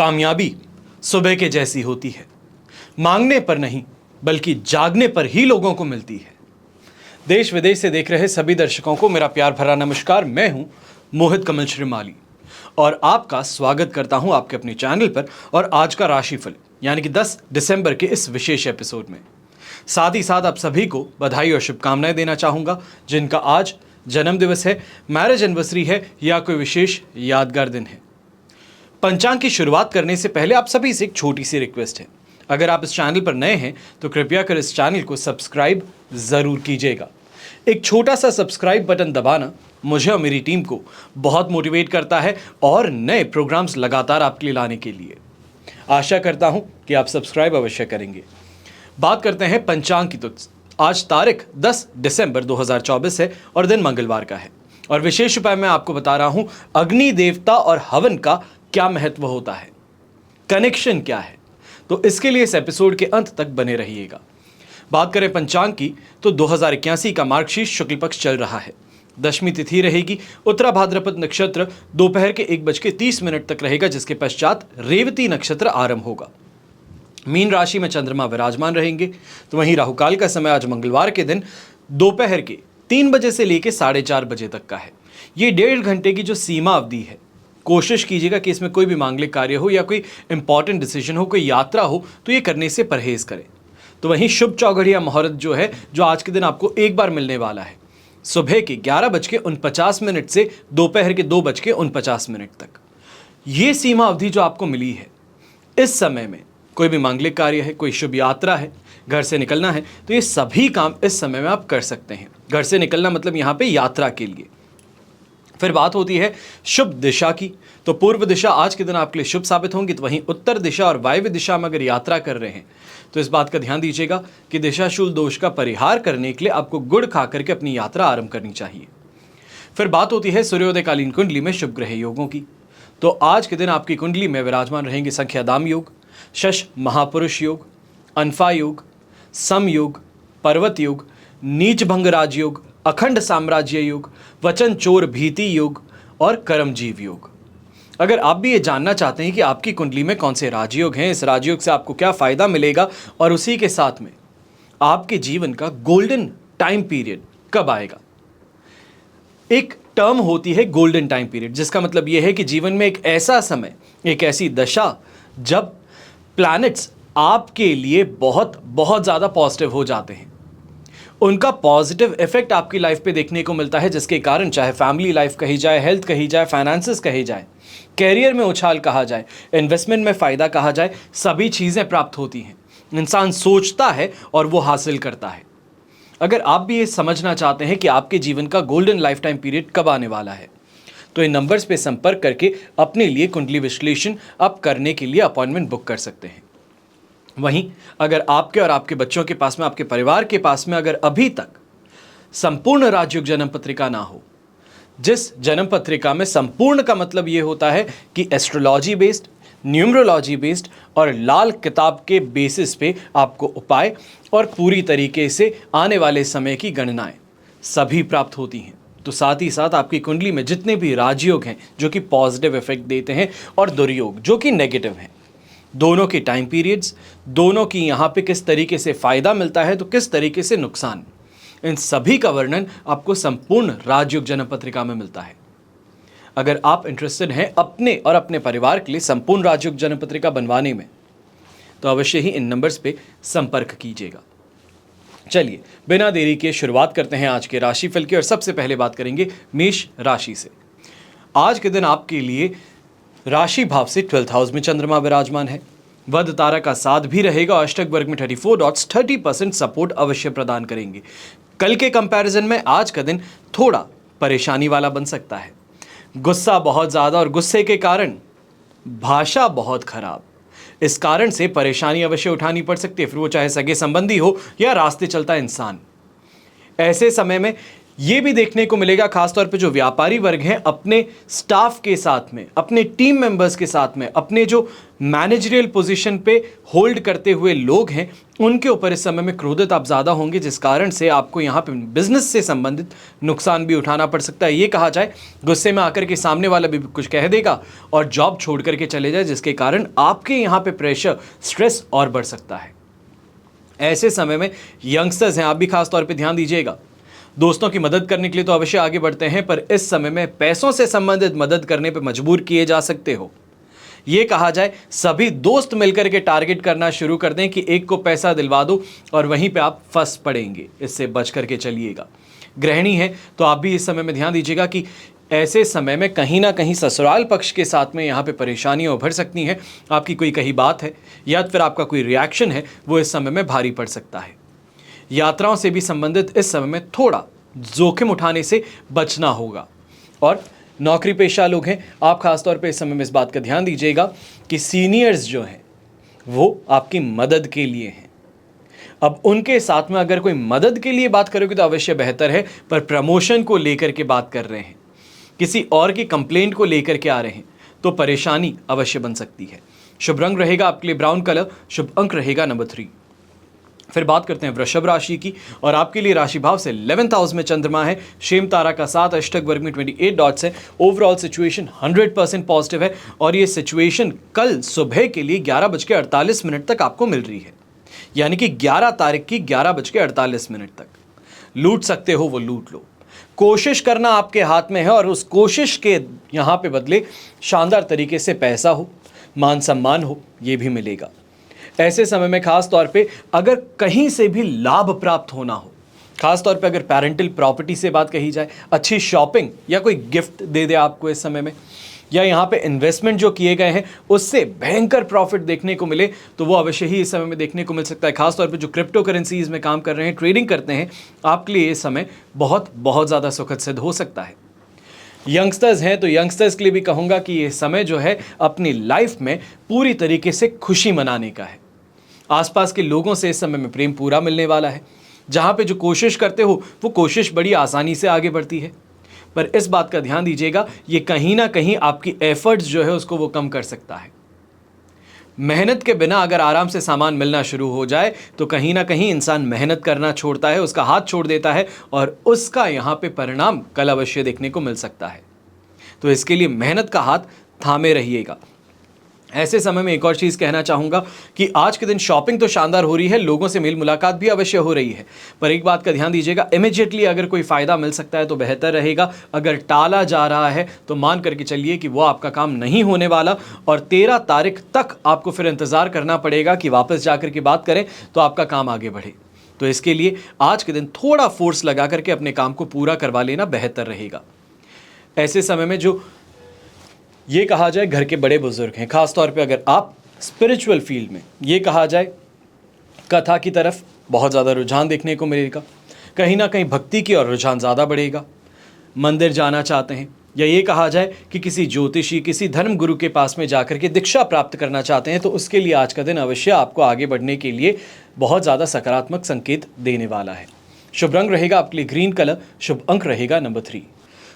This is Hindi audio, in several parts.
कामयाबी सुबह के जैसी होती है, मांगने पर नहीं बल्कि जागने पर ही लोगों को मिलती है। देश विदेश से देख रहे सभी दर्शकों को मेरा प्यार भरा नमस्कार। मैं हूं मोहित कमल श्रीमाली और आपका स्वागत करता हूं आपके अपने चैनल पर और आज का राशिफल यानी कि 10 दिसंबर के इस विशेष एपिसोड में। साथ ही साथ आप सभी को बधाई और शुभकामनाएं देना चाहूंगा जिनका आज जन्म दिवस है, मैरिज एनिवर्सरी है या कोई विशेष यादगार दिन है। पंचांग की शुरुआत करने से पहले आप सभी से एक छोटी सी रिक्वेस्ट है। अगर आप इस चैनल पर नए हैं तो कृपया कर इस चैनल को सब्सक्राइब जरूर कीजिएगा। एक छोटा सा सब्सक्राइब बटन दबाना मुझे और मेरी टीम को बहुत मोटिवेट करता है और नए प्रोग्राम्स लगातार आपके लिए लाने के लिए। आशा करता हूं कि आप सब्सक्राइब अवश्य करेंगे। बात करते हैं पंचांग की। तो आज तारीख 10 दिसंबर 2024 है और दिन मंगलवार का है और विशेष उपाय मैं आपको बता रहा हूं अग्नि देवता और हवन का क्या महत्व होता है, कनेक्शन क्या है। तो इसके लिए इस एपिसोड के अंत तक बने रहिएगा। बात करें पंचांग की तो 2081 का मार्गशीर्ष शुक्ल पक्ष चल रहा है। दशमी तिथि रहेगी, उत्तरा भाद्रपद नक्षत्र दोपहर के 1:30 तक रहेगा, जिसके पश्चात रेवती नक्षत्र आरंभ होगा। मीन राशि में चंद्रमा विराजमान रहेंगे। तो वहीं राहुकाल का समय आज मंगलवार के दिन दोपहर के 3 बजे से लेकर 4:30 बजे तक का है। ये 1.5 घंटे की जो सीमा अवधि है, कोशिश कीजिएगा कि इसमें कोई भी मांगलिक कार्य हो या कोई इंपॉर्टेंट डिसीजन हो, कोई यात्रा हो, तो ये करने से परहेज करें। तो वहीं शुभ चौघड़िया मुहूर्त जो है, जो आज के दिन आपको एक बार मिलने वाला है, सुबह के 11:49 से दोपहर के 2:49 तक। ये सीमा अवधि जो आपको मिली है, इस समय में कोई भी मांगलिक कार्य है, कोई शुभ यात्रा है, घर से निकलना है, तो ये सभी काम इस समय में आप कर सकते हैं। घर से निकलना मतलब यहाँ पे यात्रा के लिए। फिर बात होती है शुभ दिशा की। तो पूर्व दिशा आज के दिन आपके लिए शुभ साबित होंगी। तो वहीं उत्तर दिशा और वायव्य दिशा में अगर यात्रा कर रहे हैं तो इस बात का ध्यान दीजिएगा कि दिशाशूल दोष का परिहार करने के लिए आपको गुड़ खा करके अपनी यात्रा आरंभ करनी चाहिए। फिर बात होती है सूर्योदयकालीन कुंडली में शुभ ग्रह योगों की। तो आज के दिन आपकी कुंडली में विराजमान रहेंगे संख्याधाम योग, शश महापुरुष योग, अनफा योग, सम योग, पर्वत योग, नीच भंग राजयोग, अखंड साम्राज्य योग, वचन चोर भीति योग और कर्मजीव योग। अगर आप भी ये जानना चाहते हैं कि आपकी कुंडली में कौन से राजयोग हैं, इस राजयोग से आपको क्या फायदा मिलेगा और उसी के साथ में आपके जीवन का गोल्डन टाइम पीरियड कब आएगा। एक टर्म होती है गोल्डन टाइम पीरियड, जिसका मतलब यह है कि जीवन में एक ऐसा समय, एक ऐसी दशा जब प्लैनेट्स आपके लिए बहुत बहुत ज़्यादा पॉजिटिव हो जाते हैं। उनका पॉजिटिव इफेक्ट आपकी लाइफ पे देखने को मिलता है, जिसके कारण चाहे फैमिली लाइफ कही जाए, हेल्थ कही जाए, फाइनेंसेस कही जाए, कैरियर में उछाल कहा जाए, इन्वेस्टमेंट में फ़ायदा कहा जाए, सभी चीज़ें प्राप्त होती हैं। इंसान सोचता है और वो हासिल करता है। अगर आप भी ये समझना चाहते हैं कि आपके जीवन का गोल्डन लाइफ टाइम पीरियड कब आने वाला है, तो इन नंबर्स पे संपर्क करके अपने लिए कुंडली विश्लेषण आप करने के लिए अपॉइंटमेंट बुक कर सकते हैं। वहीं अगर आपके और आपके बच्चों के पास में, आपके परिवार के पास में अगर अभी तक संपूर्ण राजयोग जन्म पत्रिका ना हो, जिस जन्म पत्रिका में संपूर्ण का मतलब ये होता है कि एस्ट्रोलॉजी बेस्ड, न्यूमरोलॉजी बेस्ड और लाल किताब के बेसिस पे आपको उपाय और पूरी तरीके से आने वाले समय की गणनाएं सभी प्राप्त होती हैं, तो साथ ही साथ आपकी कुंडली में जितने भी राजयोग हैं जो कि पॉजिटिव इफेक्ट देते हैं और दुर्योग जो कि नेगेटिव हैं, दोनों के टाइम पीरियड्स, दोनों की यहाँ पे किस तरीके से फ़ायदा मिलता है तो किस तरीके से नुकसान, इन सभी का वर्णन आपको संपूर्ण राजयोग जन्म पत्रिका में मिलता है। अगर आप इंटरेस्टेड हैं अपने और अपने परिवार के लिए संपूर्ण राजयोग जन्म पत्रिका बनवाने में, तो अवश्य ही इन नंबर्स पे संपर्क कीजिएगा। चलिए बिना देरी के शुरुआत करते हैं आज के राशिफल की और सबसे पहले बात करेंगे मेष राशि से। आज के दिन आपके लिए राशि भाव से 12th हाउस में चंद्रमा विराजमान है। वध तारा का साथ भी रहेगा और अष्टक वर्ग में 34 डॉट्स 30% सपोर्ट अवश्य प्रदान करेंगे। कल के कंपैरिजन में आज का दिन थोड़ा परेशानी वाला बन सकता है। गुस्सा बहुत ज़्यादा और गुस्से के कारण भाषा बहुत खराब, इस कारण से परेशानी अवश्य उठानी पड़ सकती है, फिर वो चाहे सगे संबंधी हो या रास्ते चलता इंसान। ऐसे समय में ये भी देखने को मिलेगा, खासतौर पे जो व्यापारी वर्ग हैं अपने स्टाफ के साथ में, अपने टीम मेंबर्स के साथ में, अपने जो मैनेजरियल पोजीशन पे होल्ड करते हुए लोग हैं उनके ऊपर इस समय में क्रोधित आप ज़्यादा होंगे, जिस कारण से आपको यहाँ पे बिजनेस से संबंधित नुकसान भी उठाना पड़ सकता है। ये कहा जाए गुस्से में आकर के सामने वाला भी कुछ कह देगा और जॉब छोड़ करके चले जाए, जिसके कारण आपके यहाँ पे प्रेशर, स्ट्रेस और बढ़ सकता है। ऐसे समय में यंगस्टर्स हैं, आप भी खास तौर पे ध्यान दीजिएगा। दोस्तों की मदद करने के लिए तो अवश्य आगे बढ़ते हैं, पर इस समय में पैसों से संबंधित मदद करने पे मजबूर किए जा सकते हो। ये कहा जाए सभी दोस्त मिलकर के टारगेट करना शुरू कर दें कि एक को पैसा दिलवा दो और वहीं पे आप फंस पड़ेंगे, इससे बच करके चलिएगा। गृहिणी है तो आप भी इस समय में ध्यान दीजिएगा कि ऐसे समय में कहीं ना कहीं ससुराल पक्ष के साथ में यहाँ पे परेशानियाँ उभर सकती हैं। आपकी कोई कही बात है या फिर आपका कोई रिएक्शन है, वो इस समय में भारी पड़ सकता है। यात्राओं से भी संबंधित इस समय में थोड़ा जोखिम उठाने से बचना होगा। और नौकरी पेशा लोग हैं, आप खासतौर पे इस समय में इस बात का ध्यान दीजिएगा कि सीनियर्स जो हैं वो आपकी मदद के लिए हैं। अब उनके साथ में अगर कोई मदद के लिए बात करोगे तो अवश्य बेहतर है, पर प्रमोशन को लेकर के बात कर रहे हैं, किसी और की कंप्लेंट को लेकर के आ रहे हैं, तो परेशानी अवश्य बन सकती है। शुभ रंग रहेगा आपके लिए ब्राउन कलर, शुभ अंक रहेगा नंबर 3। फिर बात करते हैं वृषभ राशि की, और आपके लिए राशि भाव से 11th हाउस में चंद्रमा है, शेम तारा का 7, अष्टक वर्ग में 28 डॉट्स है। ओवरऑल सिचुएशन 100% पॉजिटिव है, और ये सिचुएशन कल सुबह के लिए 11:48 तक आपको मिल रही है, यानी कि 11 तारीख की 11:48 तक। लूट सकते हो वो लूट लो, कोशिश करना आपके हाथ में है, और उस कोशिश के यहाँ पे बदले शानदार तरीके से पैसा हो, मान सम्मान हो, ये भी मिलेगा। ऐसे समय में खास तौर पे अगर कहीं से भी लाभ प्राप्त होना हो, खास तौर पे अगर पेरेंटल प्रॉपर्टी से बात कही जाए, अच्छी शॉपिंग या कोई गिफ्ट दे दे आपको इस समय में, या यहाँ पे इन्वेस्टमेंट जो किए गए हैं उससे भयंकर प्रॉफिट देखने को मिले, तो वो अवश्य ही इस समय में देखने को मिल सकता है। खास तौर पे जो क्रिप्टो करेंसीज में काम कर रहे हैं, ट्रेडिंग करते हैं, आपके लिए ये समय बहुत बहुत ज़्यादा सुखद सिद्ध हो सकता है। यंगस्टर्स हैं तो यंगस्टर्स के लिए भी कहूँगा कि ये समय जो है अपनी लाइफ में पूरी तरीके से खुशी मनाने का है। आसपास के लोगों से इस समय में प्रेम पूरा मिलने वाला है। जहाँ पे जो कोशिश करते हो वो कोशिश बड़ी आसानी से आगे बढ़ती है, पर इस बात का ध्यान दीजिएगा ये कहीं ना कहीं आपकी एफर्ट्स जो है उसको वो कम कर सकता है। मेहनत के बिना अगर आराम से सामान मिलना शुरू हो जाए तो कहीं ना कहीं इंसान मेहनत करना छोड़ता है, उसका हाथ छोड़ देता है, और उसका यहाँ पे परिणाम कल अवश्य देखने को मिल सकता है। तो इसके लिए मेहनत का हाथ थामे रहिएगा। ऐसे समय में एक और चीज़ कहना चाहूँगा कि आज के दिन शॉपिंग तो शानदार हो रही है, लोगों से मेल मुलाकात भी अवश्य हो रही है, पर एक बात का ध्यान दीजिएगा, इमीडिएटली अगर कोई फ़ायदा मिल सकता है तो बेहतर रहेगा। अगर टाला जा रहा है तो मान करके चलिए कि वो आपका काम नहीं होने वाला, और 13 तारीख तक आपको फिर इंतज़ार करना पड़ेगा कि वापस जा कर के बात करें तो आपका काम आगे बढ़े। तो इसके लिए आज के दिन थोड़ा फोर्स लगा करके अपने काम को पूरा करवा लेना बेहतर रहेगा। ऐसे समय में जो ये कहा जाए घर के बड़े बुजुर्ग हैं, खास तौर पे अगर आप स्पिरिचुअल फील्ड में, ये कहा जाए कथा की तरफ बहुत ज़्यादा रुझान देखने को मिलेगा, कहीं ना कहीं भक्ति की और रुझान ज़्यादा बढ़ेगा। मंदिर जाना चाहते हैं, या ये कहा जाए कि किसी ज्योतिषी, किसी धर्म गुरु के पास में जाकर के दीक्षा प्राप्त करना चाहते हैं, तो उसके लिए आज का दिन अवश्य आपको आगे बढ़ने के लिए बहुत ज़्यादा सकारात्मक संकेत देने वाला है। शुभ रंग रहेगा आपके लिए ग्रीन कलर, शुभ अंक रहेगा नंबर 3।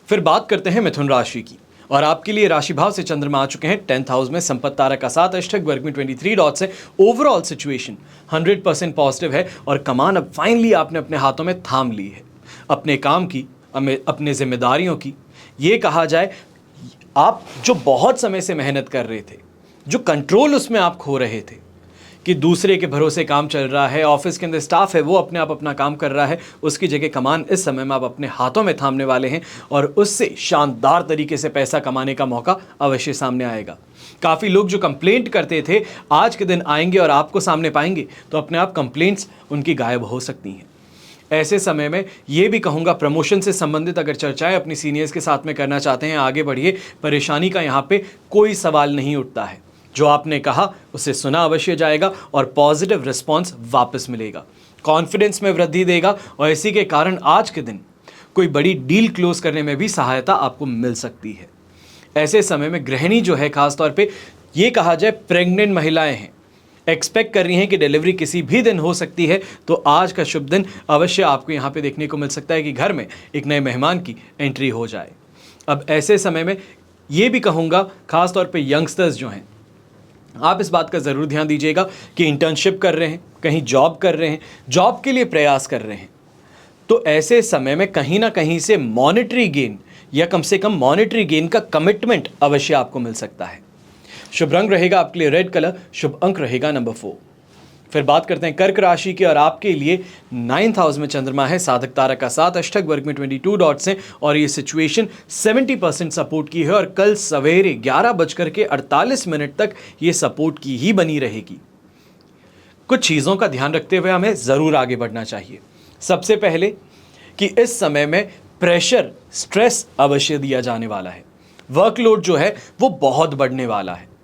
फिर बात करते हैं मिथुन राशि की, और आपके लिए राशि भाव से चंद्रमा आ चुके हैं 10th हाउस में, संपत्ति तारा का 7, अष्टक वर्ग में 23 डॉट्स है। ओवरऑल सिचुएशन 100% पॉजिटिव है, और कमान अब फाइनली आपने अपने हाथों में थाम ली है, अपने काम की, अपने जिम्मेदारियों की। ये कहा जाए आप जो बहुत समय से मेहनत कर रहे थे, जो कंट्रोल उसमें आप खो रहे थे कि दूसरे के भरोसे काम चल रहा है, ऑफिस के अंदर स्टाफ है वो अपने आप अपना काम कर रहा है, उसकी जगह कमान इस समय में आप अपने हाथों में थामने वाले हैं, और उससे शानदार तरीके से पैसा कमाने का मौका अवश्य सामने आएगा। काफ़ी लोग जो कंप्लेंट करते थे आज के दिन आएंगे और आपको सामने पाएंगे, तो अपने आप कंप्लेंट्स उनकी गायब हो सकती हैं। ऐसे समय में ये भी कहूँगा प्रमोशन से संबंधित अगर चर्चाएं अपनी सीनियर्स के साथ में करना चाहते हैं, आगे बढ़िए, परेशानी का यहाँ पे कोई सवाल नहीं उठता है। जो आपने कहा उसे सुना अवश्य जाएगा, और पॉजिटिव रिस्पॉन्स वापस मिलेगा, कॉन्फिडेंस में वृद्धि देगा, और इसी के कारण आज के दिन कोई बड़ी डील क्लोज करने में भी सहायता आपको मिल सकती है। ऐसे समय में गृहिणी जो है, खासतौर पे ये कहा जाए प्रेग्नेंट महिलाएं हैं, एक्सपेक्ट कर रही हैं कि डिलीवरी किसी भी दिन हो सकती है, तो आज का शुभ दिन अवश्य आपको यहाँ पे देखने को मिल सकता है कि घर में एक नए मेहमान की एंट्री हो जाए। अब ऐसे समय में ये भी कहूँगा खासतौर पे यंगस्टर्स जो हैं, आप इस बात का ज़रूर ध्यान दीजिएगा कि इंटर्नशिप कर रहे हैं, कहीं जॉब कर रहे हैं, जॉब के लिए प्रयास कर रहे हैं, तो ऐसे समय में कहीं ना कहीं से मॉनेटरी गेन या कम से कम मॉनेटरी गेन का कमिटमेंट अवश्य आपको मिल सकता है। शुभ रंग रहेगा आपके लिए रेड कलर, शुभ अंक रहेगा नंबर 4। फिर बात करते हैं कर्क राशि की, और आपके लिए 9th हाउस में चंद्रमा है, साधक तारा का साथ, अष्टक वर्ग में 22 डॉट्स हैं और ये सिचुएशन 70% सपोर्ट की है और कल सवेरे 11:48 तक ये सपोर्ट की ही बनी रहेगी। कुछ चीज़ों का ध्यान रखते हुए हमें ज़रूर आगे बढ़ना चाहिए। सबसे पहले कि इस समय में प्रेशर, स्ट्रेस अवश्य दिया जाने वाला है। वर्कलोड जो है वो बहुत बढ़ने वाला है।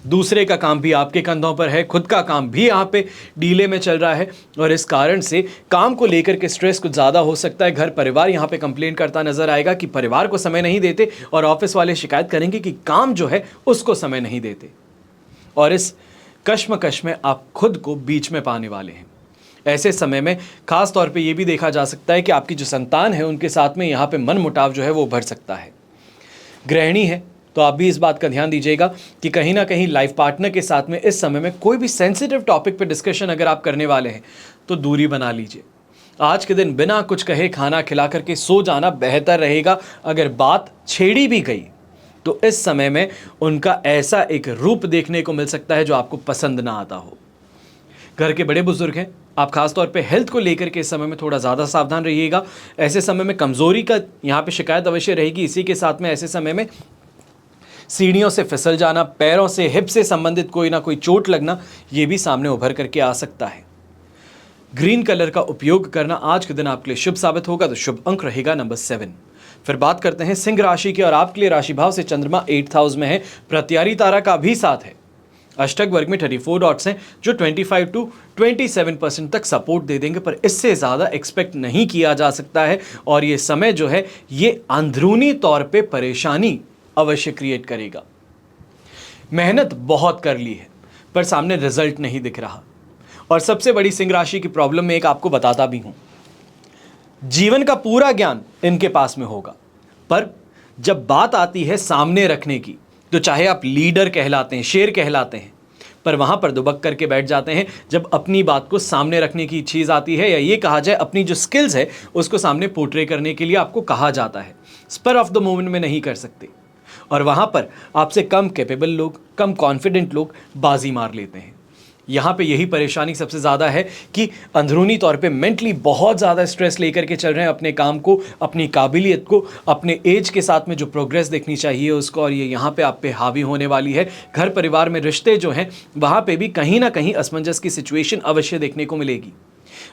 दूसरे का काम भी आपके कंधों पर है, खुद का काम भी यहाँ पे डीले में चल रहा है और इस कारण से काम को लेकर के स्ट्रेस कुछ ज़्यादा हो सकता है। घर परिवार यहाँ पे कंप्लेन करता नजर आएगा कि परिवार को समय नहीं देते, और ऑफिस वाले शिकायत करेंगे कि काम जो है उसको समय नहीं देते, और इस कश्मकश में आप खुद को बीच में पाने वाले हैं। ऐसे समय में खास तौर पे ये भी देखा जा सकता है कि आपकी जो संतान है उनके साथ में यहाँ पे मन मुटाव जो है वो बढ़ सकता है। गृहिणी है तो आप भी इस बात का ध्यान दीजिएगा कि कहीं ना कहीं लाइफ पार्टनर के साथ में इस समय में कोई भी सेंसिटिव टॉपिक पे डिस्कशन अगर आप करने वाले हैं तो दूरी बना लीजिए। आज के दिन बिना कुछ कहे खाना खिला करके सो जाना बेहतर रहेगा। अगर बात छेड़ी भी गई तो इस समय में उनका ऐसा एक रूप देखने को मिल सकता है जो आपको पसंद ना आता हो। घर के बड़े बुजुर्ग हैं, आप खास तौर पे हेल्थ को लेकर के इस समय में थोड़ा ज़्यादा सावधान रहिएगा। ऐसे समय में कमज़ोरी का यहाँ पे शिकायत अवश्य रहेगी। इसी के साथ में ऐसे समय में सीढ़ियों से फिसल जाना, पैरों से, हिप से संबंधित कोई ना कोई चोट लगना, ये भी सामने उभर करके आ सकता है। ग्रीन कलर का उपयोग करना आज के दिन आपके लिए शुभ साबित होगा, तो शुभ अंक रहेगा नंबर 7। फिर बात करते हैं सिंह राशि की, और आपके लिए राशि भाव से चंद्रमा 8th हाउस में है, प्रत्यारी तारा का भी साथ है, अष्टक वर्ग में 34 डॉट्स हैं जो 25 to 27% तक सपोर्ट दे देंगे, पर इससे ज़्यादा एक्सपेक्ट नहीं किया जा सकता है। और ये समय जो है ये अंदरूनी तौर पे परेशानी अवश्य क्रिएट करेगा। मेहनत बहुत कर ली है पर सामने रिजल्ट नहीं दिख रहा। और सबसे बड़ी सिंह राशि की प्रॉब्लम में एक आपको बताता भी हूं, जीवन का पूरा ज्ञान इनके पास में होगा, पर जब बात आती है सामने रखने की तो चाहे आप लीडर कहलाते हैं, शेर कहलाते हैं, पर वहां पर दुबक करके बैठ जाते हैं जब अपनी बात को सामने रखने की चीज़ आती है, या ये कहा जाए अपनी जो स्किल्स है उसको सामने पोर्ट्रे करने के लिए आपको कहा जाता है। स्पर ऑफ द मोमेंट में नहीं कर सकते, और वहां पर आपसे कम कैपेबल लोग, कम कॉन्फिडेंट लोग बाजी मार लेते हैं। यहाँ पे यही परेशानी सबसे ज़्यादा है कि अंदरूनी तौर पे मेंटली बहुत ज़्यादा स्ट्रेस लेकर के चल रहे हैं अपने काम को, अपनी काबिलियत को, अपने एज के साथ में जो प्रोग्रेस देखनी चाहिए उसको, और ये यहाँ पे आप पे हावी होने वाली है। घर परिवार में रिश्ते जो हैं वहाँ पे भी कहीं ना कहीं असमंजस की सिचुएशन अवश्य देखने को मिलेगी।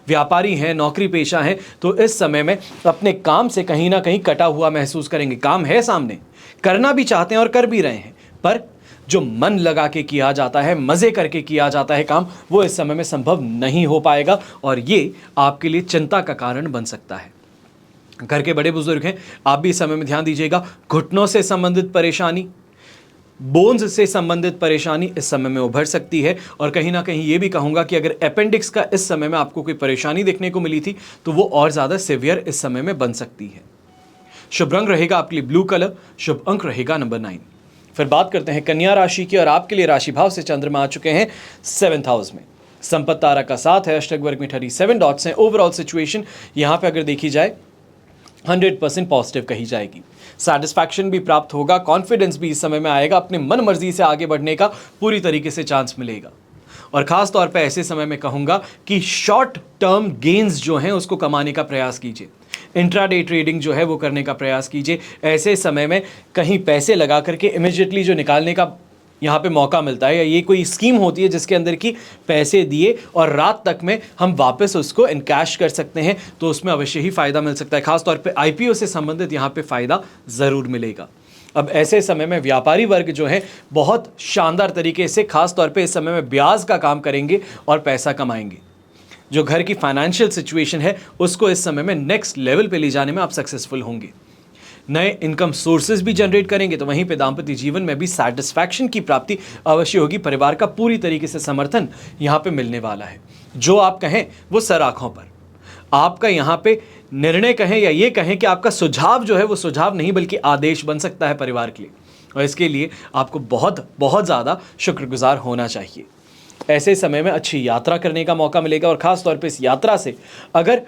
व्यापारी हैं, नौकरी पेशा हैं, तो इस समय में अपने काम से कहीं ना कहीं कटा हुआ महसूस करेंगे। काम है सामने, करना भी चाहते हैं और कर भी रहे हैं, पर जो मन लगा के किया जाता है, मज़े करके किया जाता है काम, वो इस समय में संभव नहीं हो पाएगा, और ये आपके लिए चिंता का कारण बन सकता है। घर के बड़े बुजुर्ग हैं, आप भी इस समय में ध्यान दीजिएगा। घुटनों से संबंधित परेशानी, बोन्स से संबंधित परेशानी इस समय में उभर सकती है, और कहीं ना कहीं ये भी कहूँगा कि अगर अपेंडिक्स का इस समय में आपको कोई परेशानी देखने को मिली थी तो वो और ज़्यादा सिवियर इस समय में बन सकती है। शुभ रंग रहेगा आपके लिए ब्लू कलर, शुभ अंक रहेगा नंबर 9। फिर बात करते हैं कन्या राशि की, और आपके लिए राशि भाव से चंद्रमा आ चुके हैं 7th हाउस में, संपत्ति तारा का साथ है, अष्टक वर्ग में 37 डॉट्स हैं। ओवरऑल सिचुएशन यहाँ पे अगर देखी जाए 100% पॉजिटिव कही जाएगी। सेटिस्फैक्शन भी प्राप्त होगा, कॉन्फिडेंस भी इस समय में आएगा, अपने मन मर्जी से आगे बढ़ने का पूरी तरीके से चांस मिलेगा। और ख़ास तौर पे ऐसे समय में कहूँगा कि शॉर्ट टर्म गेन्स जो हैं उसको कमाने का प्रयास कीजिए। इंट्राडे ट्रेडिंग जो है वो करने का प्रयास कीजिए। ऐसे समय में कहीं पैसे लगा करके इमिजिएटली जो निकालने का यहाँ पे मौका मिलता है, या ये कोई स्कीम होती है जिसके अंदर की पैसे दिए और रात तक में हम वापस उसको इनकैश कर सकते हैं, तो उसमें अवश्य ही फ़ायदा मिल सकता है। खासतौर पे आईपीओ से संबंधित यहाँ पे फ़ायदा ज़रूर मिलेगा। अब ऐसे समय में व्यापारी वर्ग जो है बहुत शानदार तरीके से खास तौर पे इस समय में ब्याज का काम करेंगे और पैसा कमाएंगे। जो घर की फाइनेंशियल सिचुएशन है उसको इस समय में नेक्स्ट लेवल पे ले जाने में आप सक्सेसफुल होंगे। नए इनकम सोर्सेज भी जनरेट करेंगे, तो वहीं पे दाम्पत्य जीवन में भी सेटिस्फैक्शन की प्राप्ति अवश्य होगी। परिवार का पूरी तरीके से समर्थन यहाँ पे मिलने वाला है। जो आप कहें वो सर आँखों पर, आपका यहाँ पे निर्णय कहें या ये कहें कि आपका सुझाव जो है वो सुझाव नहीं बल्कि आदेश बन सकता है परिवार के लिए। और इसके लिए आपको बहुत बहुत ज़्यादा शुक्रगुजार होना चाहिए। ऐसे समय में अच्छी यात्रा करने का मौका मिलेगा और ख़ास तौर पे इस यात्रा से अगर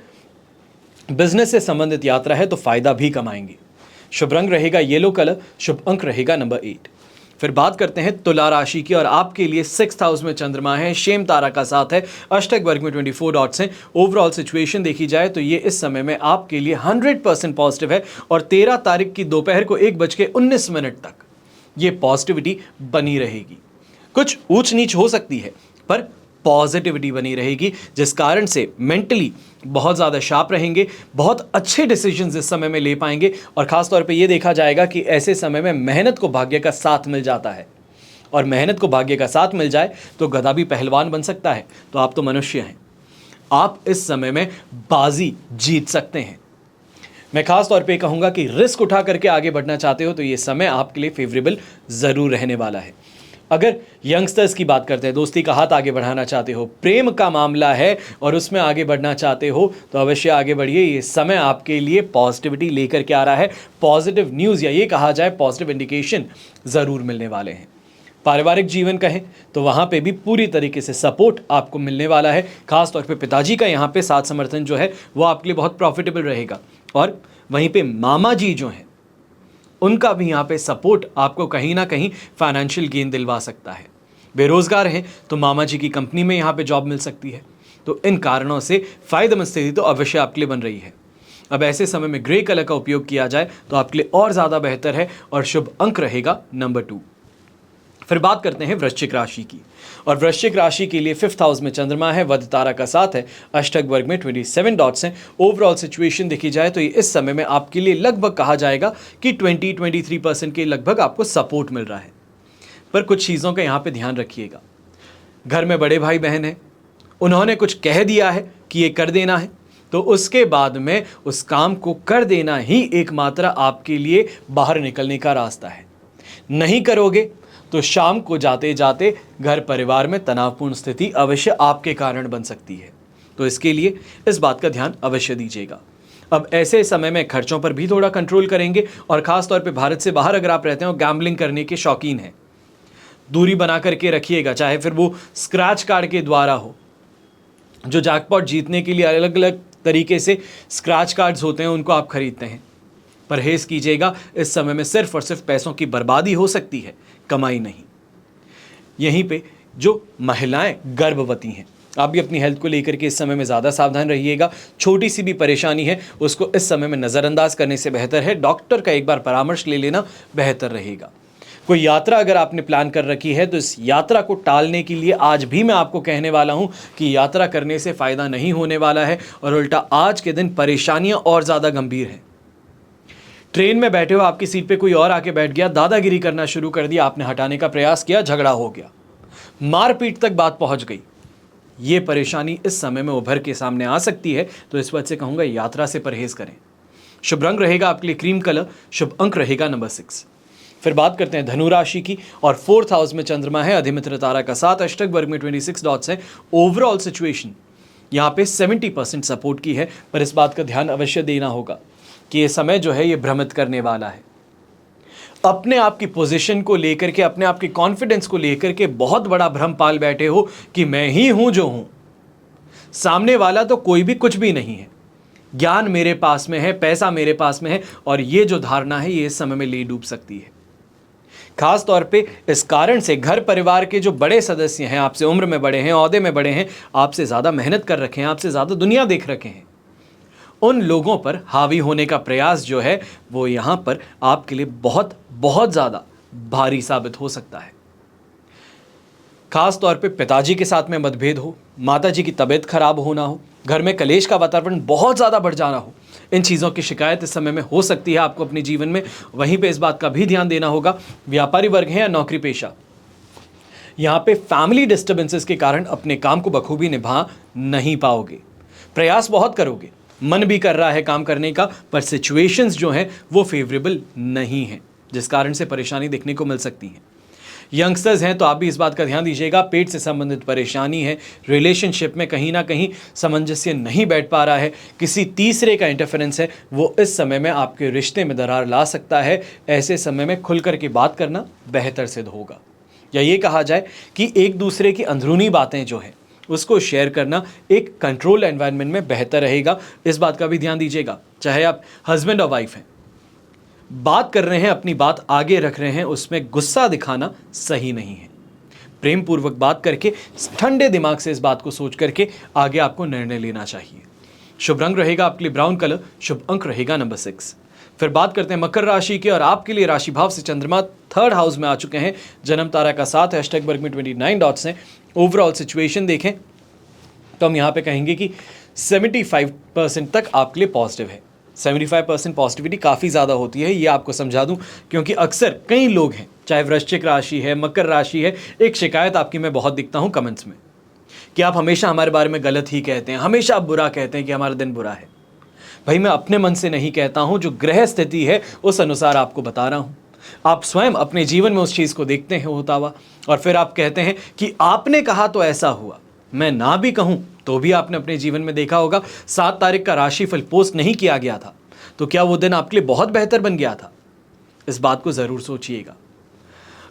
बिजनेस से संबंधित यात्रा है तो फ़ायदा भी कमाएंगे। शुभ रंग रहेगा येलो कलर, शुभ अंक रहेगा नंबर 8। फिर बात करते हैं तुला राशि की और आपके लिए 6th हाउस में चंद्रमा है, शेम तारा का साथ है, अष्टक वर्ग में 24 डॉट्स हैं। ओवरऑल सिचुएशन देखी जाए तो ये इस समय में आपके लिए 100% पॉजिटिव है और 13 तारीख की दोपहर को 1:19 तक ये पॉजिटिविटी बनी रहेगी। कुछ ऊंच नीच हो सकती है पर पॉजिटिविटी बनी रहेगी, जिस कारण से मेंटली बहुत ज़्यादा शार्प रहेंगे, बहुत अच्छे डिसीजंस इस समय में ले पाएंगे और ख़ास तौर पे ये देखा जाएगा कि ऐसे समय में मेहनत को भाग्य का साथ मिल जाता है और मेहनत को भाग्य का साथ मिल जाए तो गधा भी पहलवान बन सकता है। तो आप तो मनुष्य हैं, आप इस समय में बाजी जीत सकते हैं। मैं खास तौर पे कहूँगा कि रिस्क उठा करके आगे बढ़ना चाहते हो तो ये समय आपके लिए फेवरेबल ज़रूर रहने वाला है। अगर यंगस्टर्स की बात करते हैं, दोस्ती का हाथ आगे बढ़ाना चाहते हो, प्रेम का मामला है और उसमें आगे बढ़ना चाहते हो तो अवश्य आगे बढ़िए। ये समय आपके लिए पॉजिटिविटी लेकर के आ रहा है, पॉजिटिव न्यूज़ या ये कहा जाए पॉजिटिव इंडिकेशन ज़रूर मिलने वाले हैं। पारिवारिक जीवन कहें तो वहाँ पे भी पूरी तरीके से सपोर्ट आपको मिलने वाला है। खास तौर पे पिताजी का यहाँ पे साथ समर्थन जो है वो आपके लिए बहुत प्रॉफिटेबल रहेगा और वहीं पे मामा जी जो हैं उनका भी यहाँ पे सपोर्ट आपको कहीं ना कहीं फाइनेंशियल गेन दिलवा सकता है। बेरोजगार हैं तो मामा जी की कंपनी में यहाँ पे जॉब मिल सकती है। तो इन कारणों से फायदेमंद स्थिति तो अवश्य आपके लिए बन रही है। अब ऐसे समय में ग्रे कलर का उपयोग किया जाए तो आपके लिए और ज़्यादा बेहतर है और शुभ अंक रहेगा नंबर 2। फिर बात करते हैं वृश्चिक राशि की और वृश्चिक राशि के लिए 5th हाउस में चंद्रमा है, वध तारा का साथ है, अष्टक वर्ग में 27 डॉट्स हैं। ओवरऑल सिचुएशन देखी जाए तो ये इस समय में आपके लिए लगभग कहा जाएगा कि 20-23% के लगभग आपको सपोर्ट मिल रहा है। पर कुछ चीज़ों का यहाँ पे ध्यान रखिएगा। घर में बड़े भाई बहन हैं, उन्होंने कुछ कह दिया है कि ये कर देना है तो उसके बाद में उस काम को कर देना ही एकमात्र आपके लिए बाहर निकलने का रास्ता है। नहीं करोगे तो शाम को जाते जाते घर परिवार में तनावपूर्ण स्थिति अवश्य आपके कारण बन सकती है। तो इसके लिए इस बात का ध्यान अवश्य दीजिएगा। अब ऐसे समय में खर्चों पर भी थोड़ा कंट्रोल करेंगे और ख़ास तौर पे भारत से बाहर अगर आप रहते हैं और गैम्बलिंग करने के शौकीन हैं, दूरी बना करके रखिएगा। चाहे फिर वो स्क्रैच कार्ड के द्वारा हो, जो जैकपॉट जीतने के लिए अलग अलग तरीके से स्क्रैच कार्ड्स होते हैं उनको आप खरीदते हैं, परहेज़ कीजिएगा। इस समय में सिर्फ और सिर्फ पैसों की बर्बादी हो सकती है, कमाई नहीं। यहीं पे जो महिलाएं गर्भवती हैं, आप भी अपनी हेल्थ को लेकर के इस समय में ज़्यादा सावधान रहिएगा। छोटी सी भी परेशानी है उसको इस समय में नज़रअंदाज करने से बेहतर है डॉक्टर का एक बार परामर्श ले लेना बेहतर रहेगा। कोई यात्रा अगर आपने प्लान कर रखी है तो इस यात्रा को टालने के लिए आज भी मैं आपको कहने वाला हूं कि यात्रा करने से फ़ायदा नहीं होने वाला है और उल्टा आज के दिन परेशानियां और ज़्यादा गंभीर हैं। ट्रेन में बैठे हो, आपकी सीट पे कोई और आके बैठ गया, दादागिरी करना शुरू कर दिया, आपने हटाने का प्रयास किया, झगड़ा हो गया, मारपीट तक बात पहुंच गई। ये परेशानी इस समय में उभर के सामने आ सकती है तो इस वजह से कहूंगा यात्रा से परहेज करें। शुभ रंग रहेगा आपके लिए क्रीम कलर, शुभ अंक रहेगा नंबर 6। फिर बात करते हैं धनु राशि की और 4th हाउस में चंद्रमा है, अधिमित्र तारा का साथ, अष्टक वर्ग में 26 डॉट्स है। ओवरऑल सिचुएशन यहाँ पे 70% सपोर्ट की है, पर इस बात का ध्यान अवश्य देना होगा कि ये समय जो है ये भ्रमित करने वाला है। अपने आप की पोजीशन को लेकर के, अपने आप की कॉन्फिडेंस को लेकर के बहुत बड़ा भ्रम पाल बैठे हो कि मैं ही हूं जो हूं, सामने वाला तो कोई भी कुछ भी नहीं है, ज्ञान मेरे पास में है, पैसा मेरे पास में है, और ये जो धारणा है ये इस समय में ले डूब सकती है। खास तौर पे इस कारण से घर परिवार के जो बड़े सदस्य हैं, आपसे उम्र में बड़े हैं, ओहदे में बड़े हैं, आपसे ज़्यादा मेहनत कर रखे हैं, आपसे ज़्यादा दुनिया देख रखे हैं, उन लोगों पर हावी होने का प्रयास जो है वो यहाँ पर आपके लिए बहुत बहुत ज़्यादा भारी साबित हो सकता है। खास तौर पे पिताजी के साथ में मतभेद हो, माताजी की तबीयत खराब होना हो, घर में कलेश का वातावरण बहुत ज़्यादा बढ़ जाना हो, इन चीज़ों की शिकायत इस समय में हो सकती है आपको अपने जीवन में। वहीं पे इस बात का भी ध्यान देना होगा, व्यापारी वर्ग है या नौकरी पेशा, यहाँ पे फैमिली डिस्टर्बेंसेस के कारण अपने काम को बखूबी निभा नहीं पाओगे। प्रयास बहुत करोगे, मन भी कर रहा है काम करने का, पर सिचुएशंस जो हैं वो फेवरेबल नहीं हैं, जिस कारण से परेशानी देखने को मिल सकती है। यंगस्टर्स हैं तो आप भी इस बात का ध्यान दीजिएगा, पेट से संबंधित परेशानी है, रिलेशनशिप में कहीं ना कहीं सामंजस्य नहीं बैठ पा रहा है, किसी तीसरे का इंटरफेरेंस है, वो इस समय में आपके रिश्ते में दरार ला सकता है। ऐसे समय में खुल कर के बात करना बेहतर सिद्ध होगा, या ये कहा जाए कि एक दूसरे की अंदरूनी बातें जो है उसको शेयर करना एक कंट्रोल एनवायरनमेंट में बेहतर रहेगा। इस बात का भी ध्यान दीजिएगा, चाहे आप हस्बैंड और वाइफ हैं, बात कर रहे हैं, अपनी बात आगे रख रहे हैं, उसमें गुस्सा दिखाना सही नहीं है। प्रेम पूर्वक बात करके ठंडे दिमाग से इस बात को सोच करके आगे आपको निर्णय लेना चाहिए। शुभ रंग रहेगा आपके लिए ब्राउन कलर, शुभ अंक रहेगा नंबर 6। फिर बात करते हैं मकर राशि के, और आपके लिए राशि भाव से चंद्रमा 3rd हाउस में आ चुके हैं, जन्म तारा का 7 है, अष्टक वर्ग में 29 डॉट्स हैं। ओवरऑल सिचुएशन देखें तो हम यहाँ पे कहेंगे कि 75% तक आपके लिए पॉजिटिव है। 75% पॉजिटिविटी काफ़ी ज़्यादा होती है, ये आपको समझा दूं, क्योंकि अक्सर कई लोग हैं, चाहे वृश्चिक राशि है, मकर राशि है, एक शिकायत आपकी मैं बहुत दिखता हूं कमेंट्स में कि आप हमेशा हमारे बारे में गलत ही कहते हैं, हमेशा आप बुरा कहते हैं कि हमारा दिन बुरा है। भाई मैं अपने मन से नहीं कहता हूं, जो ग्रह स्थिति है उस अनुसार आपको बता रहा हूं। आप स्वयं अपने जीवन में उस चीज़ को देखते हैं होता हुआ, और फिर आप कहते हैं कि आपने कहा तो ऐसा हुआ। मैं ना भी कहूं तो भी आपने अपने जीवन में देखा होगा, 7 तारीख का राशिफल पोस्ट नहीं किया गया था, तो क्या वो दिन आपके लिए बहुत बेहतर बन गया था? इस बात को ज़रूर सोचिएगा।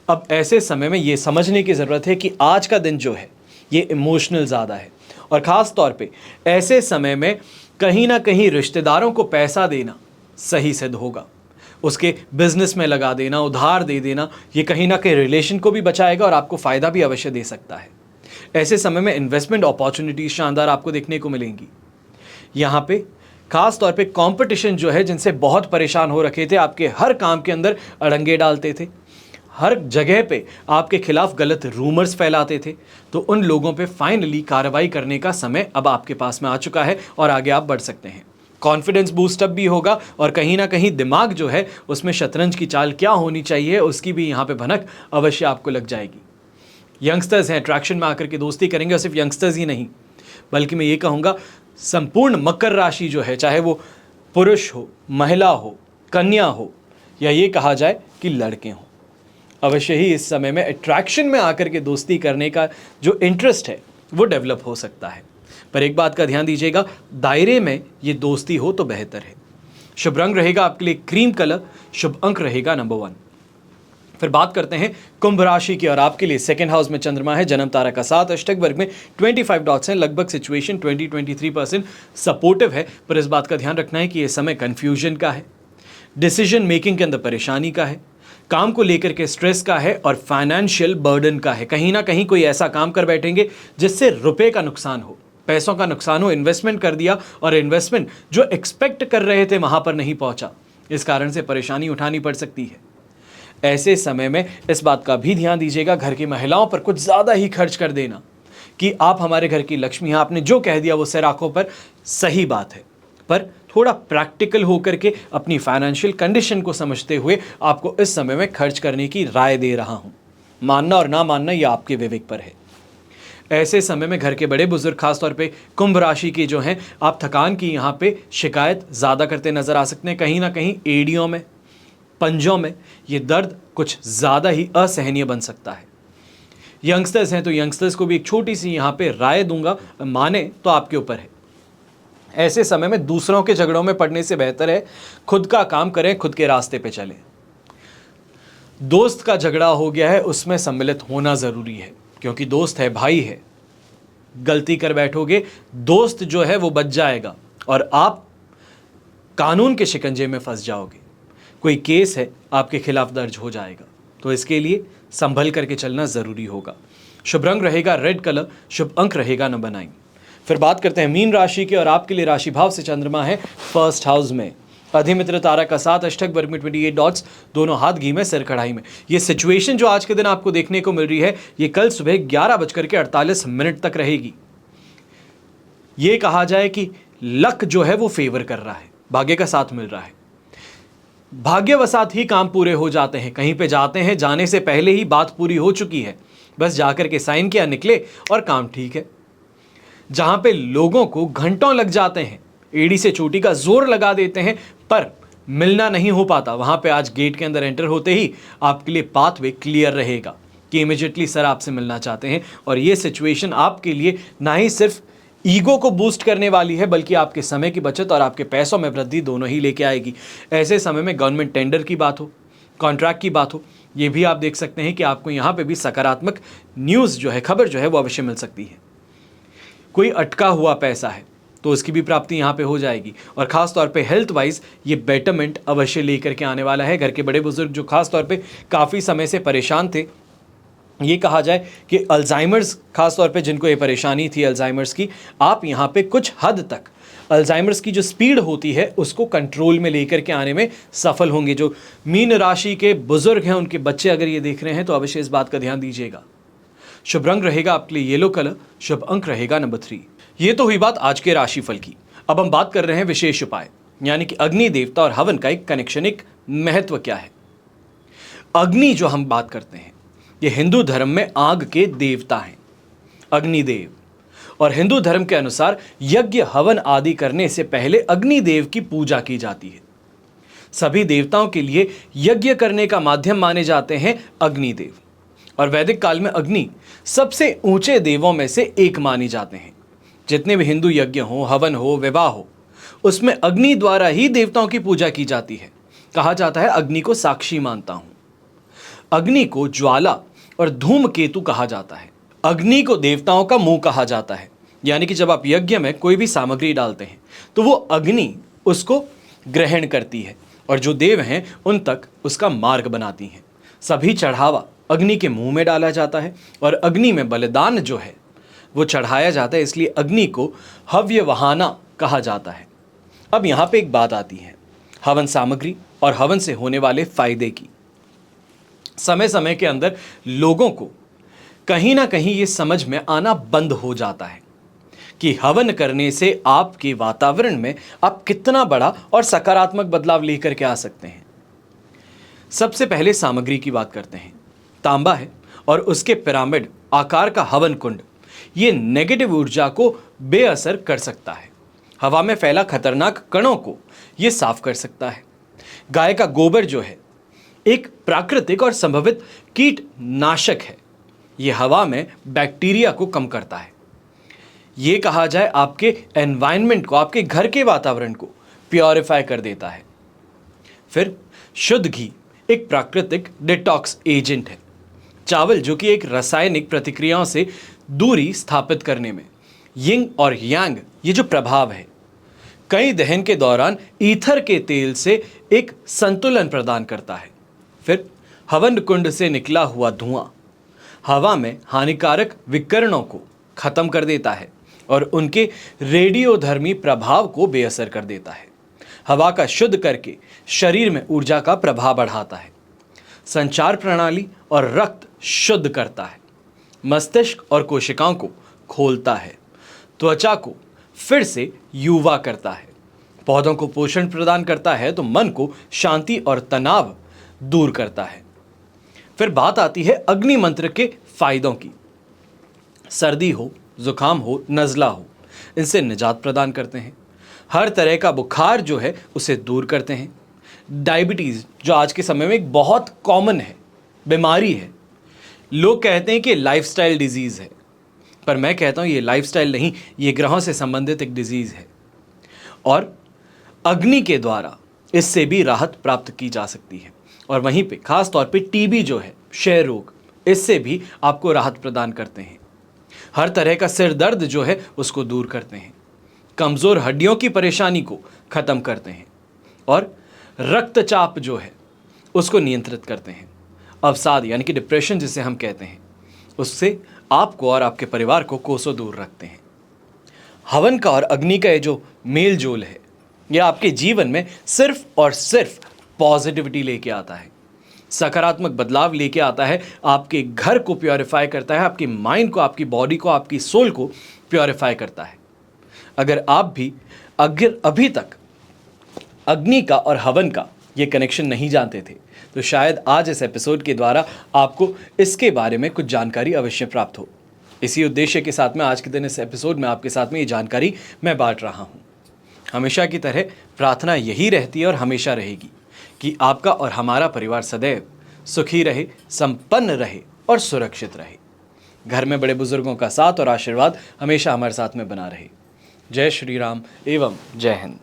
अब ऐसे समय में ये समझने की ज़रूरत है कि आज का दिन जो है ये इमोशनल ज़्यादा है, और ख़ास तौर पे ऐसे समय में कहीं ना कहीं रिश्तेदारों को पैसा देना सही सिद्ध होगा। उसके बिजनेस में लगा देना, उधार दे देना, ये कहीं ना कहीं रिलेशन को भी बचाएगा और आपको फ़ायदा भी अवश्य दे सकता है। ऐसे समय में इन्वेस्टमेंट अपॉर्चुनिटीज शानदार आपको देखने को मिलेंगी। यहाँ पे खास तौर पे कंपटीशन जो है, जिनसे बहुत परेशान हो रखे थे, आपके हर काम के अंदर अड़ंगे डालते थे, हर जगह पे आपके खिलाफ गलत रूमर्स फैलाते थे, तो उन लोगों पे फाइनली कार्रवाई करने का समय अब आपके पास में आ चुका है और आगे आप बढ़ सकते हैं। कॉन्फिडेंस बूस्टअप भी होगा, और कहीं ना कहीं दिमाग जो है उसमें शतरंज की चाल क्या होनी चाहिए उसकी भी यहाँ पे भनक अवश्य आपको लग जाएगी। यंगस्टर्स हैं, अट्रैक्शन में आकर के दोस्ती करेंगे, और सिर्फ यंगस्टर्स ही नहीं बल्कि मैं ये कहूँगा संपूर्ण मकर राशि जो है, चाहे वो पुरुष हो, महिला हो, कन्या हो, या ये कहा जाए कि लड़के हों, अवश्य ही इस समय में अट्रैक्शन में आकर के दोस्ती करने का जो इंटरेस्ट है वो डेवलप हो सकता है। पर एक बात का ध्यान दीजिएगा, दायरे में ये दोस्ती हो तो बेहतर है। शुभ रंग रहेगा आपके लिए क्रीम कलर, शुभ अंक रहेगा नंबर 1। फिर बात करते हैं कुंभ राशि की, और आपके लिए 2nd हाउस में चंद्रमा है, जन्म तारा का 7, अष्टक वर्ग में 25 डॉट्स हैं। लगभग सिचुएशन 20-23% सपोर्टिव है, पर इस बात का ध्यान रखना है कि यह समय कन्फ्यूजन का है, डिसीजन मेकिंग के अंदर परेशानी का है, काम को लेकर के स्ट्रेस का है, और फाइनेंशियल बर्डन का है। कहीं ना कहीं कोई ऐसा काम कर बैठेंगे जिससे रुपए का नुकसान हो, पैसों का नुकसान हो, इन्वेस्टमेंट कर दिया और इन्वेस्टमेंट जो एक्सपेक्ट कर रहे थे वहां पर नहीं पहुंचा, इस कारण से परेशानी उठानी पड़ सकती है। ऐसे समय में इस बात का भी ध्यान दीजिएगा, घर की महिलाओं पर कुछ ज़्यादा ही खर्च कर देना कि आप हमारे घर की लक्ष्मी हैं, आपने जो कह दिया वो सिर आंखों पर, सही बात है, पर थोड़ा प्रैक्टिकल होकर के अपनी फाइनेंशियल कंडीशन को समझते हुए आपको इस समय में खर्च करने की राय दे रहा हूँ। मानना और ना मानना ये आपके विवेक पर है। ऐसे समय में घर के बड़े बुजुर्ग, खासतौर पे कुंभ राशि के जो हैं, आप थकान की यहाँ पे शिकायत ज़्यादा करते नजर आ सकते हैं। कहीं ना कहीं एड़ियों में, पंजों में ये दर्द कुछ ज़्यादा ही असहनीय बन सकता है। यंगस्टर्स हैं तो यंगस्टर्स को भी एक छोटी सी यहाँ पे राय दूंगा, माने तो आपके ऊपर है। ऐसे समय में दूसरों के झगड़ों में पड़ने से बेहतर है खुद का काम करें, खुद के रास्ते पे चलें। दोस्त का झगड़ा हो गया है, उसमें सम्मिलित होना ज़रूरी है, क्योंकि दोस्त है, भाई है। गलती कर बैठोगे, दोस्त जो है वो बच जाएगा और आप कानून के शिकंजे में फंस जाओगे। कोई केस है आपके खिलाफ दर्ज हो जाएगा, तो इसके लिए संभल करके चलना ज़रूरी होगा। शुभ रंग रहेगा रेड कलर, शुभ अंक रहेगा नंबर 9। फिर बात करते हैं मीन राशि के, और आपके लिए राशि भाव से चंद्रमा है 1st हाउस में, अधिमित्र तारा का 7, अष्टक वर्ग में 28 डॉट्स, दोनों हाथ घी में सिर कढ़ाई में। ये सिचुएशन जो आज के दिन आपको देखने को मिल रही है, ये कल सुबह 11:48 तक रहेगी। ये कहा जाए कि लक जो है वो फेवर कर रहा है, भाग्य का साथ मिल रहा है। भाग्यवशात ही काम पूरे हो जाते हैं। कहीं पे जाते हैं, जाने से पहले ही बात पूरी हो चुकी है, बस जाकर के साइन किया, निकले और काम ठीक है। जहां पे लोगों को घंटों लग जाते हैं, एड़ी से चोटी का जोर लगा देते हैं, पर मिलना नहीं हो पाता, वहां पे आज गेट के अंदर एंटर होते ही आपके लिए पाथवे क्लियर रहेगा। कि इमिजिएटली सर आपसे मिलना चाहते हैं। और ये सिचुएशन आपके लिए ना ही सिर्फ ईगो को बूस्ट करने वाली है, बल्कि आपके समय की बचत और आपके पैसों में वृद्धि दोनों ही लेके आएगी। ऐसे समय में गवर्नमेंट टेंडर की बात हो, कॉन्ट्रैक्ट की बात हो, ये भी आप देख सकते हैं कि आपको यहाँ पे भी सकारात्मक न्यूज़ जो है, खबर जो है वो अवश्य मिल सकती है। कोई अटका हुआ पैसा है तो उसकी भी प्राप्ति यहाँ पे हो जाएगी। और ख़ास तौर पे हेल्थ वाइज ये बेटरमेंट अवश्य लेकर के आने वाला है। घर के बड़े बुजुर्ग जो खास तौर पे काफ़ी समय से परेशान थे, ये कहा जाए कि अल्जाइमर्स, खास तौर पे जिनको ये परेशानी थी अल्जाइमर्स की, आप यहाँ पे कुछ हद तक अल्जाइमर्स की जो स्पीड होती है उसको कंट्रोल में लेकर के आने में सफल होंगे। जो मीन राशि के बुजुर्ग हैं, उनके बच्चे अगर ये देख रहे हैं तो अवश्य इस बात का ध्यान दीजिएगा। शुभ रंग रहेगा आपके लिए येलो कलर, शुभ अंक रहेगा नंबर 3। ये तो हुई बात आज के राशिफल की। अब हम बात कर रहे हैं विशेष उपाय, यानी कि अग्नि देवता और हवन का एक कनेक्शन, एक महत्व क्या है। अग्नि जो हम बात करते हैं, ये हिंदू धर्म में आग के देवता हैं, अग्निदेव। और हिंदू धर्म के अनुसार यज्ञ हवन आदि करने से पहले अग्निदेव की पूजा की जाती है। सभी देवताओं के लिए यज्ञ करने का माध्यम माने जाते हैं अग्निदेव। और वैदिक काल में अग्नि सबसे ऊंचे देवों में से एक माने जाते हैं। जितने भी हिंदू यज्ञ हो, हवन हो, विवाह हो, उसमें अग्नि द्वारा ही देवताओं की पूजा की जाती है। कहा जाता है अग्नि को साक्षी मानता हूं। अग्नि को ज्वाला और धूमकेतु कहा जाता है। अग्नि को देवताओं का मुंह कहा जाता है, यानी कि जब आप यज्ञ में कोई भी सामग्री डालते हैं तो वो अग्नि उसको ग्रहण करती है और जो देव हैं उन तक उसका मार्ग बनाती हैं। सभी चढ़ावा अग्नि के मुंह में डाला जाता है और अग्नि में बलिदान जो है वो चढ़ाया जाता है, इसलिए अग्नि को हव्य वहाना कहा जाता है। अब यहाँ पे एक बात आती है हवन सामग्री और हवन से होने वाले फायदे की। समय समय के अंदर लोगों को कहीं ना कहीं ये समझ में आना बंद हो जाता है कि हवन करने से आपके वातावरण में आप कितना बड़ा और सकारात्मक बदलाव लेकर के आ सकते हैं। सबसे पहले सामग्री की बात करते हैं। तांबा है और उसके पिरामिड आकार का हवन कुंड ये नेगेटिव ऊर्जा को बेअसर कर सकता है। हवा में फैला खतरनाक कणों को ये साफ कर सकता है। गाय का गोबर जो है एक प्राकृतिक और संभवित कीटनाशक है। ये हवा में बैक्टीरिया को कम करता है। ये कहा जाए आपके एनवायरनमेंट को, आपके घर के वातावरण को प्योरीफाई कर देता है। फिर शुद्ध घी एक प्राकृतिक डिटॉक्स एजेंट है। चावल जो कि एक रासायनिक प्रतिक्रियाओं से दूरी स्थापित करने में यिंग और यांग ये जो प्रभाव है, कई दहन के दौरान ईथर के तेल से एक संतुलन प्रदान करता है। फिर हवन कुंड से निकला हुआ धुआं हवा में हानिकारक विकिरणों को खत्म कर देता है और उनके रेडियोधर्मी प्रभाव को बेअसर कर देता है। हवा का शुद्ध करके शरीर में ऊर्जा का प्रभाव बढ़ाता है। संचार प्रणाली और रक्त शुद्ध करता है। मस्तिष्क और कोशिकाओं को खोलता है। त्वचा को फिर से युवा करता है। पौधों को पोषण प्रदान करता है तो मन को शांति और तनाव दूर करता है। फिर बात आती है अग्नि मंत्र के फायदों की। सर्दी हो, जुकाम हो, नज़ला हो, इनसे निजात प्रदान करते हैं। हर तरह का बुखार जो है उसे दूर करते हैं। डायबिटीज़ जो आज के समय में एक बहुत कॉमन है, बीमारी है, लोग कहते हैं कि लाइफस्टाइल डिजीज़ है, पर मैं कहता हूँ ये लाइफस्टाइल नहीं, ये ग्रहों से संबंधित एक डिजीज़ है और अग्नि के द्वारा इससे भी राहत प्राप्त की जा सकती है। और वहीं पे खास तौर पे टीबी जो है, क्षय रोग, इससे भी आपको राहत प्रदान करते हैं। हर तरह का सिर दर्द जो है उसको दूर करते हैं। कमज़ोर हड्डियों की परेशानी को ख़त्म करते हैं और रक्तचाप जो है उसको नियंत्रित करते हैं। अवसाद यानी कि डिप्रेशन जिसे हम कहते हैं, उससे आपको और आपके परिवार को कोसों दूर रखते हैं। हवन का और अग्नि का ये जो मेल जोल है, यह आपके जीवन में सिर्फ और सिर्फ पॉजिटिविटी लेके आता है, सकारात्मक बदलाव लेके आता है। आपके घर को प्योरीफाई करता है, आपकी माइंड को, आपकी बॉडी को, आपकी सोल को प्योरीफाई करता है। अगर आप भी अभी तक अग्नि का और हवन का ये कनेक्शन नहीं जानते थे तो शायद आज इस एपिसोड के द्वारा आपको इसके बारे में कुछ जानकारी अवश्य प्राप्त हो। इसी उद्देश्य के साथ में आज के दिन इस एपिसोड में आपके साथ में ये जानकारी मैं बांट रहा हूँ। हमेशा की तरह प्रार्थना यही रहती है और हमेशा रहेगी कि आपका और हमारा परिवार सदैव सुखी रहे, संपन्न रहे और सुरक्षित रहे। घर में बड़े बुजुर्गों का साथ और आशीर्वाद हमेशा हमारे साथ में बना रहे। जय श्री राम एवं जय हिंद।